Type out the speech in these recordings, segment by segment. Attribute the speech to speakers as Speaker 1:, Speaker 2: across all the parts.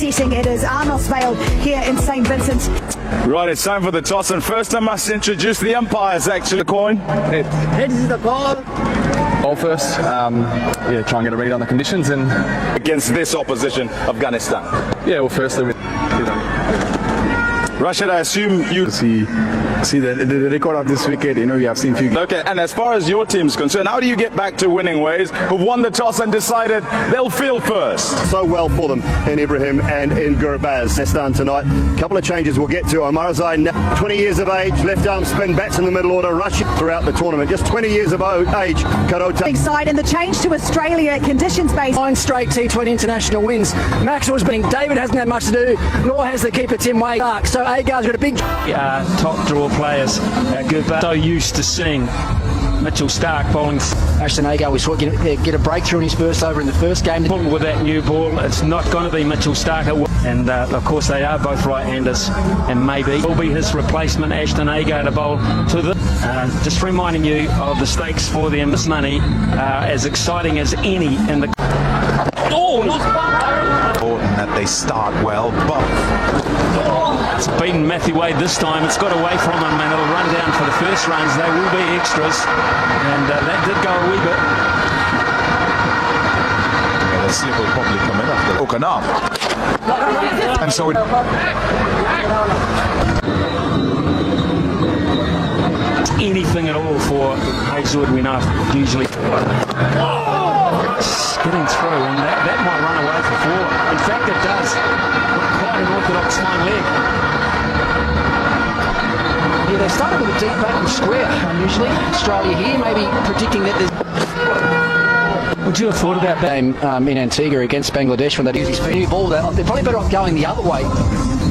Speaker 1: setting. It is Arnosvale here in St Vincent.
Speaker 2: Right, it's time for the toss, and first I must introduce the umpires. Actually, the coin.
Speaker 3: Heads is the ball.
Speaker 4: Ball first. Yeah, try and get a read on the conditions and
Speaker 2: Against this opposition, Afghanistan.
Speaker 4: yeah. Well, firstly,
Speaker 2: Rashid, I assume you
Speaker 5: See the record of this wicket, we have seen few.
Speaker 2: Okay, and as far as your team's concerned, how do you get back to winning ways, who've won the toss and decided they'll field first?
Speaker 6: So well for them in Ibrahim and in Gurbaz. That's done tonight. A couple of changes we'll get to. Omarzai, 20 years of age, left arm spin, bats in the middle order, rushing throughout the tournament. Just 20 years of age, Karota.
Speaker 1: Big side in the change to Australia, conditions based.
Speaker 3: 9 straight T20 international wins. Mekso has been. David hasn't had much to do, nor has the keeper Tim Wade. So Agar's got a big
Speaker 7: top draw players. So used to seeing Mitchell Starc bowling.
Speaker 3: Ashton Agar, we saw get a breakthrough in his first over in the first game.
Speaker 7: With that new ball, it's not going to be Mitchell Starc. And of course they are both right-handers, and maybe will be his replacement, Ashton Agar, to bowl to the. Just reminding you of the stakes for them. This money as exciting as any in the. Oh, not
Speaker 8: important that they start well, but
Speaker 7: it's beaten Matthew Wade this time. It's got away from him and it'll run down for the first runs. They will be extras, and that did go a wee bit.
Speaker 8: the slip will probably come in after broken up, and so it.
Speaker 7: Anything at all for Hazelwood, we know usually. Getting through, and that might run away for 4. In fact, it does. Quite an orthodox fine leg.
Speaker 3: Yeah, they started with a deep back and square. Unusually, Australia here, maybe predicting that there's.
Speaker 7: Would you have thought about that?
Speaker 3: In Antigua against Bangladesh when they use his new ball, they're probably better off going the other way.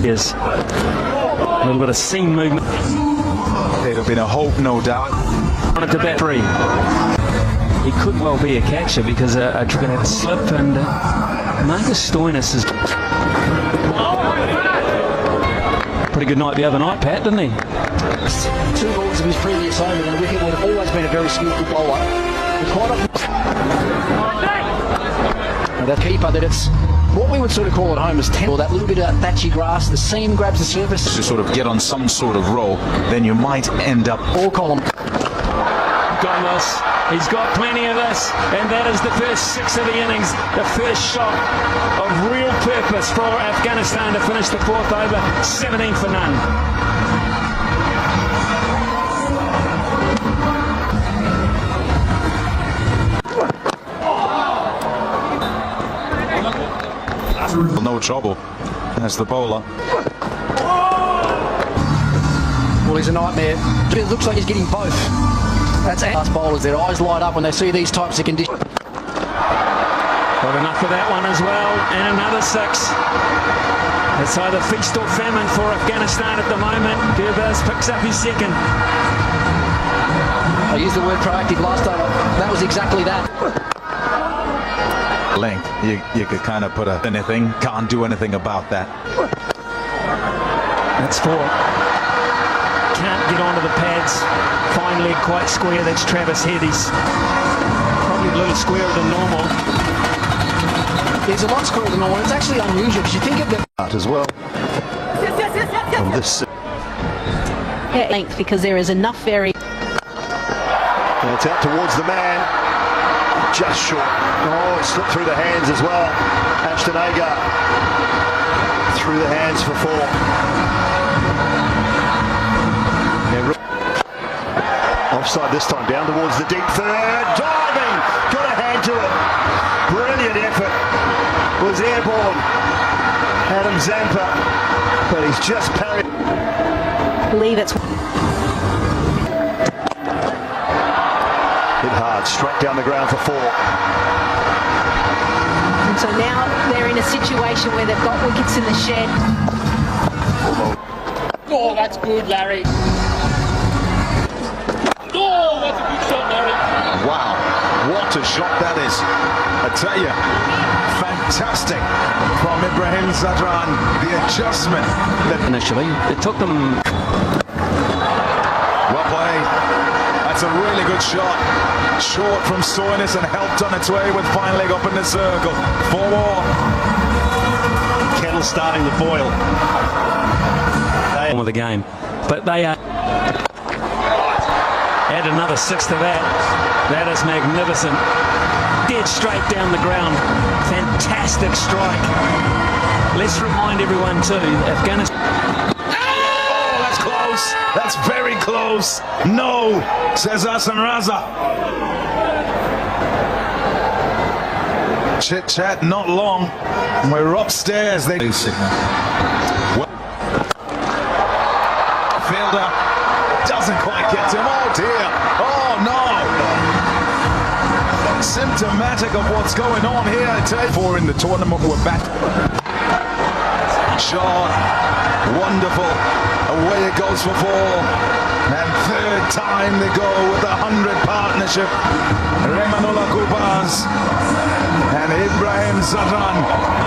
Speaker 7: Yes. A little bit of seam movement.
Speaker 8: There'd have been a hope, no doubt.
Speaker 7: On it to bat 3. He could well be a catcher because a trigger had slip, and Marcus Stoinis is pretty good night the other night, Pat, didn't he?
Speaker 3: 2 balls of his previous over, and Wicket would have always been a very skillful bowler. Quite often, that keeper, that it's what we would sort of call at home as 10, or that little bit of thatchy grass, the seam grabs the surface.
Speaker 8: To sort of get on some sort of roll, then you might end up.
Speaker 3: All column.
Speaker 7: Gomez, he's got plenty of this, and that is the first 6 of the innings, the first shot of real purpose for Afghanistan to finish the 4th over, 17 for none.
Speaker 8: No trouble as the bowler.
Speaker 3: Well, he's a nightmare. It looks like he's getting both. That's us bowlers. Their eyes light up when they see these types of conditions.
Speaker 7: Got enough of that one as well, and another 6. It's either feast or famine for Afghanistan at the moment. Gurbaz picks up his 2nd.
Speaker 3: I used the word proactive last time. That was exactly that.
Speaker 8: Length, you could kind of put anything, can't do anything about that.
Speaker 7: That's 4. Can't get onto the pads. Fine leg, quite square. That's Travis Head. He's probably a little squarer than normal.
Speaker 3: There's a lot squarer than normal. It's actually unusual because you think of the
Speaker 6: As well. From this.
Speaker 9: Length, because there is enough very.
Speaker 6: And it's out towards the man. Just short. Oh, it slipped through the hands as well. Ashton Agar through the hands for 4. Offside this time, down towards the deep third. Diving! Got a hand to it. Brilliant effort. Was airborne. Adam Zampa. But he's just parried.
Speaker 9: I believe it's.
Speaker 6: Hit hard, straight down the ground for 4.
Speaker 9: And so now they're in a situation where they've got wickets in the shed.
Speaker 10: Oh, that's good, Larry. Oh, that's a good shot, Larry.
Speaker 8: Wow, what a shot that is. I tell you, fantastic from Ibrahim Zadran. The adjustment.
Speaker 7: Initially, it took them.
Speaker 8: Well played. That's a really good shot. Short from Stoinis and helped on its way with fine leg up in the circle. 4 more.
Speaker 7: trouble starting to boil. Of the game, but they add another 6 to that. That is magnificent. Dead straight down the ground. Fantastic strike. Let's remind everyone too, Afghanistan.
Speaker 8: Oh, that's close. That's very close. No, says Hassan Raza. Chit chat, not long. We're upstairs. They fielder doesn't quite get to him. Oh dear. Oh no. Symptomatic of what's going on here. Four in the tournament. We're back. Shot. Wonderful. Away it goes for 4. And third time they go with the 100 partnership. Remanullah Gubaz and Ibrahim Zadran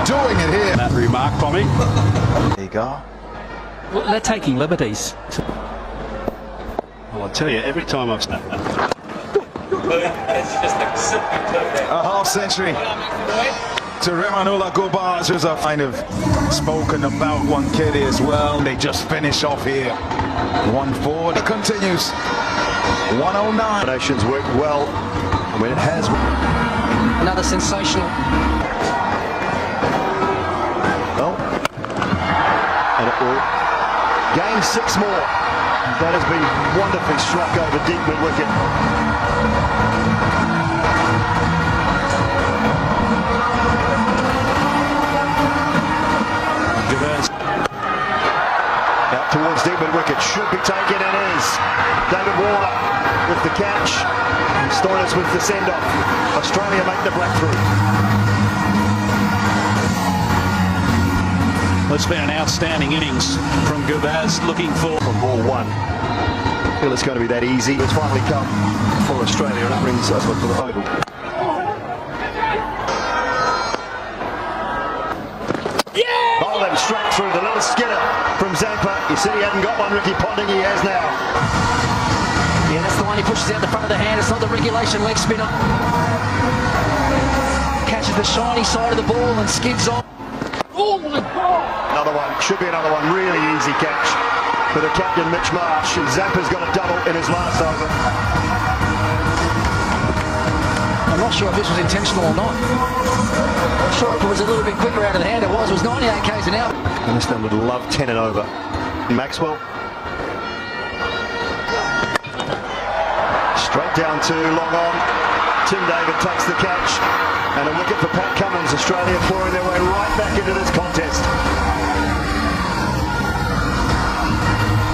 Speaker 8: doing it here.
Speaker 7: That remark, Tommy.
Speaker 8: There you go.
Speaker 7: Well, they're taking liberties.
Speaker 11: Well, I tell you, every time I've snapped that.
Speaker 8: A half century to Remanullah Gubaz, who's a kind of spoken about one kid as well. They just finish off here. 1-4. It continues. 109.
Speaker 6: Nations worked well. I mean, it has.
Speaker 3: Another sensational.
Speaker 6: Well, and it will gain 6 more. That has been wonderfully struck over deep mid-wicket. Out towards deep mid-wicket, should be taken and is. David Warner with the catch. Stoinis with the send-off. Australia make the breakthrough.
Speaker 11: It's been an outstanding innings from Gubaz, looking for
Speaker 6: From ball 1. I feel it's going to be that easy. It's finally come for Australia and it brings us to the oval. Bowled him straight through the little skinner from Zampa. You said he hadn't got one, Ricky Ponting, he has now.
Speaker 3: Yeah, that's the one he pushes out the front of the hand. It's not the regulation leg spinner. Catches the shiny side of the ball and skids on.
Speaker 10: Oh my God!
Speaker 6: Another one, should be another one, really easy catch for the captain Mitch Marsh. And Zampa's got a double in his last over.
Speaker 3: I'm not sure if this was intentional or not. I'm sure if it was a little bit quicker out of the hand. It was 98 k's an hour.
Speaker 6: Afghanistan would love 10 and over. Maxwell. Straight down to long on. Tim David takes the catch. And a wicket for Pat Cummins. Australia pouring their way right back into this contest.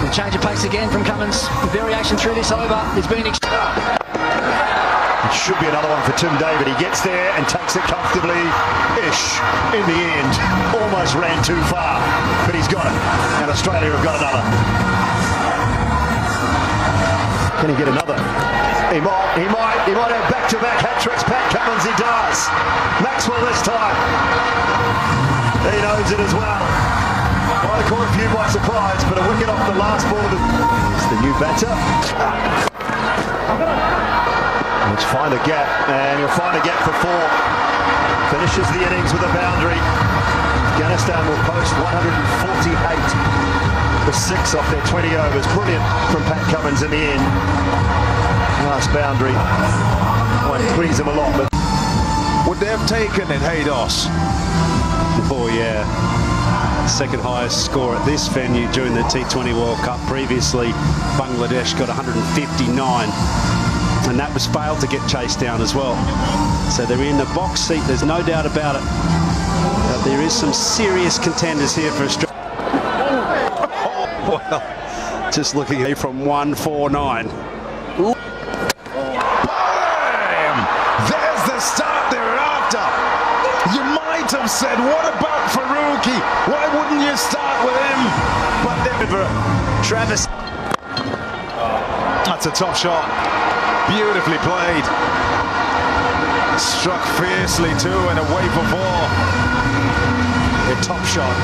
Speaker 3: The change of pace again from Cummins. The variation through this over has been
Speaker 6: It should be another one for Tim David. He gets there and takes it comfortably-ish in the end. Almost ran too far, but he's got it. And Australia have got another. Can he get another? He might have back-to-back hat-tricks. Pat Cummins, he does. Maxwell this time. He knows it as well. Might have caught a few by surprise, but a wicket off the last ball. It's the new batter. Let's find a gap, and he'll find a gap for 4. Finishes the innings with a boundary. Afghanistan will post 148 for 6 off their 20 overs. Brilliant from Pat Cummins in the end. Last boundary. Won't please him a lot, but
Speaker 8: would they have taken it, Haydos?
Speaker 11: Oh yeah, second highest score at this venue during the T20 World Cup. Previously, Bangladesh got 159, and that was failed to get chased down as well. So they're in the box seat, there's no doubt about it. But there is some serious contenders here for Australia. Well, just looking here from 149.
Speaker 8: There's the start they're after. You might have said, what about Faruqi? Why wouldn't you start with him? But then Travis. That's a tough shot. Beautifully played. Struck fiercely too and away for 4. A top shot.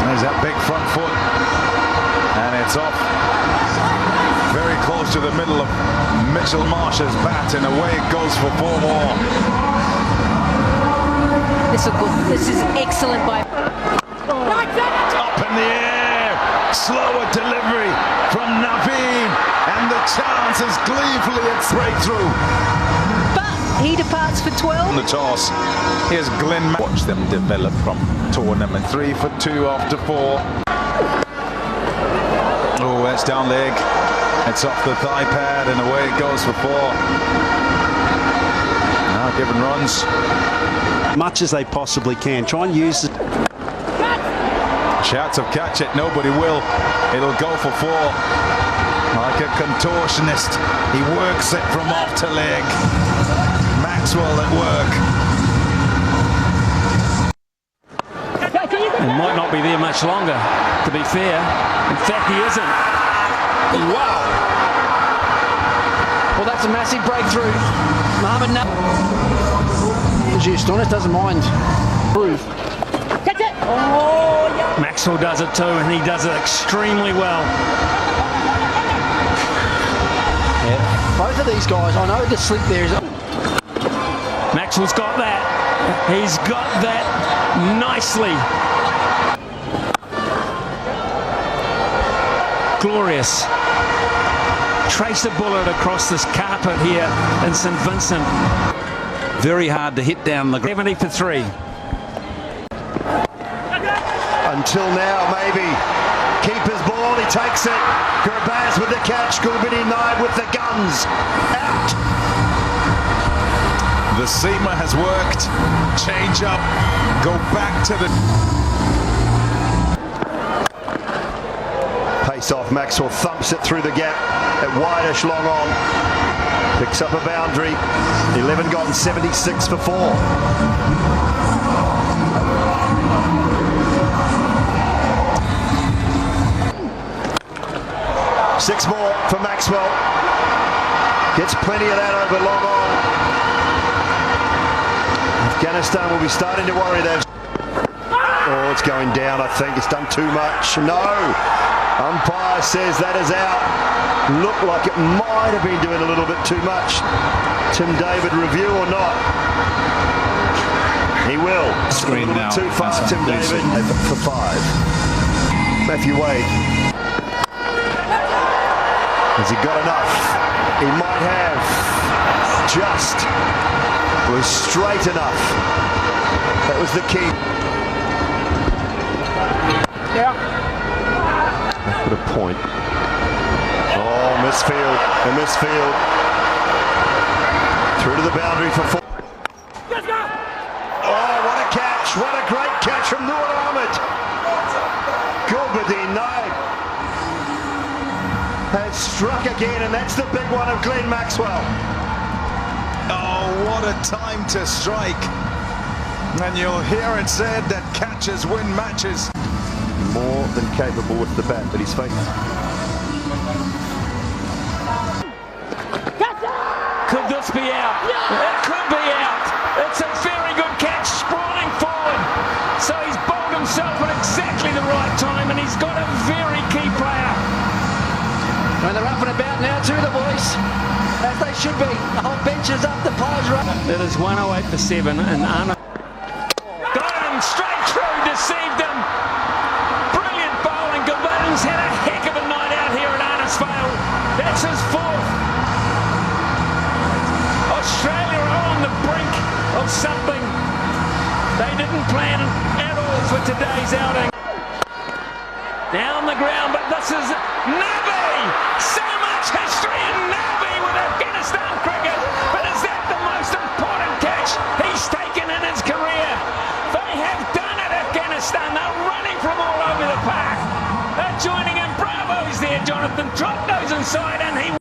Speaker 8: There's that big front foot. And it's off. Very close to the middle of Mitchell Marsh's bat, and away it goes for 4 more.
Speaker 9: This is excellent by...
Speaker 8: Up in the air, slower delivery from Naveen, and the chance is gleefully at breakthrough.
Speaker 9: But he departs for 12.
Speaker 8: On the toss, here's Glenn. Watch them develop from tournament 3 for 2 after 4. Oh, that's down leg. It's off the thigh pad and away it goes for 4. Now given runs.
Speaker 11: Much as they possibly can. Try and use it.
Speaker 8: Shouts of catch it, nobody will. It'll go for 4. Like a contortionist, he works it from off to leg. Maxwell at work.
Speaker 7: And might not be there much longer, to be fair. In fact, he isn't.
Speaker 8: Wow!
Speaker 3: Well, that's a massive breakthrough. Mohammed Stonis doesn't mind. Prove.
Speaker 7: Maxwell does it too, and he does it extremely well.
Speaker 3: Yeah. Both of these guys, I know the slip there is...
Speaker 7: Maxwell's got that. He's got that nicely. Glorious. Trace a bullet across this carpet here in St Vincent.
Speaker 8: Very hard to hit down the ground.
Speaker 7: 70 for 3.
Speaker 6: Until now, maybe. Keeper's ball, he takes it. Gurbaz with the catch. Gulbini Naib with the guns. Out.
Speaker 8: The seamer has worked. Change up. Go back to the...
Speaker 6: Pace off, Maxwell thumps it through the gap at Whitish, long on. Picks up a boundary. 11 gone, 76 for 4. 6 more for Maxwell. Gets plenty of that over long on. Afghanistan will be starting to worry there. Oh, it's going down, I think. It's done too much. No. Umpire says that is out. Looked like it might have been doing a little bit too much. Tim David review or not? He will.
Speaker 8: Screen now.
Speaker 6: Too far, Tim David for 5. Matthew Wade. Has he got enough? He might have. Just was straight enough. That was the key.
Speaker 3: Yeah.
Speaker 6: Put a point. Oh, misfield. A misfield. Through to the boundary for 4. Oh, what a catch. What a great catch from Nur Ahmed. Gulbini Naib has struck again, and that's the big one of Glenn Maxwell.
Speaker 8: Oh, what a time to strike. And you'll hear it said that catches win matches.
Speaker 6: More than capable with the bat that he's facing.
Speaker 7: Could this be out? It could be out. It's a very good catch, sprawling forward. So he's bowled himself at exactly the right time, and he's got a very key player.
Speaker 3: And they're up and about now too, the boys. As they should be. The whole bench is up, the pies are up.
Speaker 7: It is 108 for 7, and Arnold got him straight through, deceived him. Brilliant bowling. Gulbin's had a heck of a night out here at Arnisvale. That's his 4th. Australia are on the brink of something they didn't plan at all for today's outing. Now on the ground, but this is Nabi! So much history in Nabi with Afghanistan cricket, but is that the most important catch he's taken in his career? They have done it, Afghanistan. They're running from all over the park. They're joining him. Bravo's there, Jonathan. Trott goes inside and he